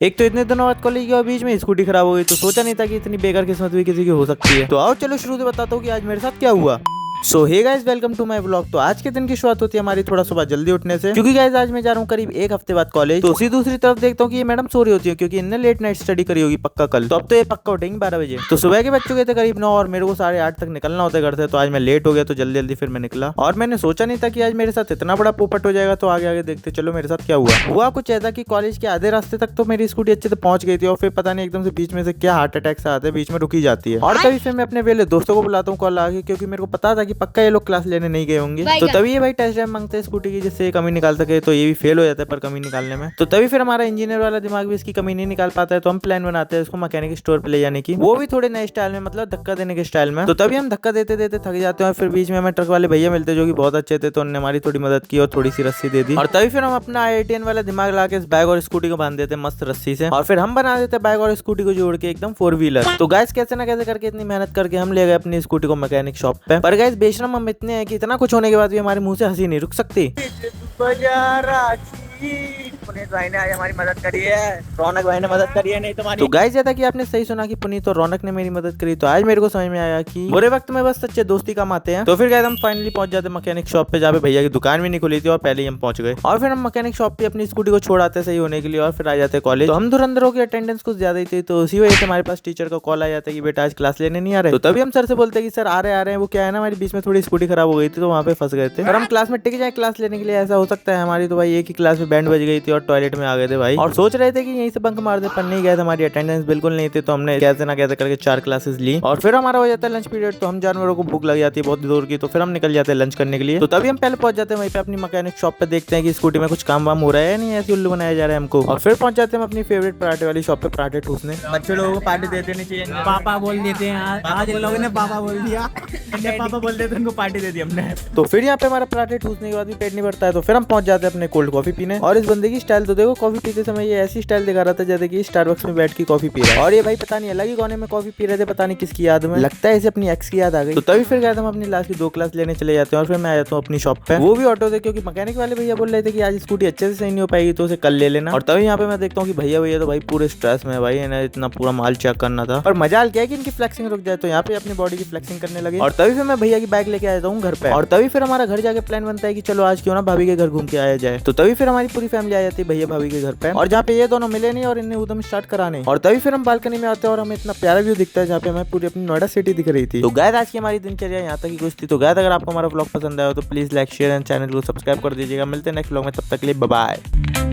एक तो इतने दिनों बाद कॉलेज गया, बीच में स्कूटी खराब हो गई, तो सोचा नहीं था कि इतनी बेकार किस्मत भी किसी की हो सकती है। तो आओ चलो शुरू से बताता हूँ कि आज मेरे साथ क्या हुआ। So hey guys, welcome to my blog. तो आज के दिन की शुरुआत होती है हमारी थोड़ा सुबह जल्दी उठने से, क्योंकि गाइस आज मैं जा रहा हूँ करीब एक हफ्ते बाद कॉलेज। तो उसी दूसरी तरफ देखता हूँ कि ये मैडम सो रही होती है, क्योंकि इनने लेट नाइट स्टडी करी होगी पक्का कल। तो अब तो ये पक्का उठेंगे 12 बजे। तो सुबह के बच्चों के थे करीब 9 और मेरे को 8:30 तक निकलना होता है घर से। तो आज मैं लेट हो गया, तो जल्दी जल्दी फिर मैं निकला। और मैंने सोचा नहीं था कि आज मेरे साथ इतना बड़ा पोपट हो जाएगा। तो आगे आगे देखते चलो मेरे साथ क्या हुआ कुछ ऐसा कि कॉलेज के आधे रास्ते तक तो मेरी स्कूटी अच्छे से पहुंच गई थी, और फिर पता नहीं एकदम से बीच में से क्या हार्ट अटैक से आते हैं, बीच में रुकी जाती है। और तभी फिर मैं अपने वेले दोस्तों को बुलाता हूँ कॉल आगे, क्योंकि मेरे को पता था कि पक्का ये लोग क्लास लेने नहीं गए होंगे। तो तभी ये भाई टेस्ट ड्राइव मांगते हैं स्कूटी की, जिससे कमी निकाल सके। तो ये भी फेल हो जाता है पर कमी निकालने में। तो तभी फिर हमारा इंजीनियर वाला दिमाग भी इसकी कमी नहीं निकाल पाता है। तो हम प्लान बनाते हैं इसको मैकेनिक स्टोर पे ले जाने की, वो भी थोड़े नए स्टाइल में, मतलब धक्का देने के स्टाइल में। तो तभी हम धक्का देते देते थक जाते हैं, और फिर बीच में हमें ट्रक वाले भैया मिलते हैं जो कि बहुत अच्छे थे। तो उन्होंने हमारी थोड़ी मदद की और थोड़ी सी रस्सी दे दी। और तभी फिर हम अपना IITN वाला दिमाग ला के इस बैग और स्कूटी को बांध देते मस्त रस्सी से, और फिर हम बना देते बैग और स्कूटी को जोड़ के एकदम 4 व्हीलर। तो गाइस कैसे ना कैसे करके इतनी मेहनत करके हम ले गए अपनी स्कूटी को मैकेनिक शॉप पे। पर गाइस बेशरम हम इतने हैं कि इतना कुछ होने के बाद भी हमारे मुंह से हंसी नहीं रुक सकती। पुनीत भाई ने आज हमारी मदद करी है, रौनक भाई ने मदद करी है, नहीं तुम्हारी। तो गाइस जैसा कि आपने सही सुना कि पुनीत और रौनक ने मेरी मदद करी, तो आज मेरे को समझ में आया कि बुरे वक्त में बस सच्चे दोस्ती काम आते हैं। तो फिर गाइस हम फाइनली पहुंच जाते मैकेनिक शॉप पे, जहाँ पे भैया की दुकान भी नहीं खुली थी, और पहले ही हम पहुंच गए। और फिर हम मैकेनिक शॉप पे अपनी स्कूटी को छोड़ आते सही होने के लिए, और फिर आ जाते कॉलेज। तो हम धुरंधरों की अटेंडेंस कुछ ज्यादा ही थी, तो उसी वजह से हमारे पास टीचर का कॉल आ जाता है कि बेटा आज क्लास लेने नहीं आ रहे। तो तभी हम सर से बोलते हैं कि सर आ रहे हैं। वो क्या है ना, हमारी बीच में थोड़ी स्कूटी खराब हो गई थी, तो वहाँ पे फंस गए थे। और हम क्लास में टिक जाए क्लास लेने के लिए, ऐसा हो सकता है हमारी। तो भाई एक ही क्लास में बैंड बज गई थी और टॉयलेट में आ गए थे भाई, और सोच रहे थे कि यहीं से बंक मार दे, पर नहीं गए थे। हमारी अटेंडेंस बिल्कुल नहीं थी, तो हमने कैसे ना कैसे करके 4 क्लासेस ली। और फिर हमारा हो जाता है लंच पीरियड। तो हम जानवरों को भूख लग जाती है बहुत दूर की, तो फिर हम निकल जाते हैं लंच करने के लिए। तो तभी हम पहले पहुंच जाते हैं वहीं पे अपनी मैकेनिक शॉप पे, देखते हैं कि स्कूटी में कुछ काम वाम हो रहा है नहीं, ऐसे उल्लू बनाया जा रहा है हमको। और फिर पहुंच जाते हैं अपनी फेवरेट पराठे वाली शॉप पे पराठे ठूसने। बच्चे लोगों को पार्टी दे देनी चाहिए, पापा बोल देते हैं। आज इन लोगों ने पापा बोल दिया, पापा बोल देते उनको पार्टी दे दी हमने। तो फिर यहाँ पे हमारा पराठे ठूसने के बाद भी पेट नहीं भरता है, तो फिर हम पहुंच जाते हैं अपने कोल्ड कॉफी पीने। और इस बंदे की स्टाइल तो देखो, कॉफी पीते समय ये ऐसी स्टाइल दिखा रहा था जैसे कि स्टारबक्स में बैठ के कॉफी पी रहा है। और ये भाई पता नहीं अलग ही कोने में कॉफी पी रहे थे, पता नहीं किसकी याद में, लगता है इसे अपनी एक्स की याद आ गई। तो तभी फिर गए हम अपनी लास्ट की 2 क्लास लेने चले जाते हैं, और फिर मैं आ जाता हूँ अपनी शॉप पे, वो भी ऑटो से, क्योंकि मैकेनिक वाले भैया बोल रहे थे कि आज स्कूटी अच्छे से सही नहीं हो पाएगी, तो उसे कल ले लेना। और तभी यहाँ पे मैं देखता हूँ कि भैया तो भाई पूरे स्ट्रेस में, भाई इन्हें इतना पूरा माल चेक करना था। और मजाल क्या है कि इनकी फ्लेक्सिंग रुक जाए, तो यहाँ पे अपनी बॉडी की फ्लेक्सिंग करने लगे। और तभी फिर मैं भैया की बाइक लेके आ जाता हूँ घर पे। और तभी फिर हमारा घर जाके प्लान बनता है कि चलो आज क्यों ना भाभी के घर घूम के आया जाए। तो तभी फिर हमारी पूरी फैमिली आ जाती है भैया भाभी के घर पे, और जहाँ पे ये दोनों मिले नहीं और इन्हें उधम स्टार्ट कराने। और तभी फिर हम बालकनी में आते हैं, और हमें इतना प्यारा व्यू दिखता है जहाँ पे हमें पूरी अपनी नोएडा सिटी दिख रही थी। तो गाइस आज की हमारी दिनचर्या यहाँ तक ही कुछ थी। तो गाइस अगर आपको हमारा व्लॉग पसंद आया हो तो please like share and channel को सब्सक्राइब कर दीजिएगा। मिलते हैं नेक्स्ट व्लॉग में, तब तक के लिए बाय बाय।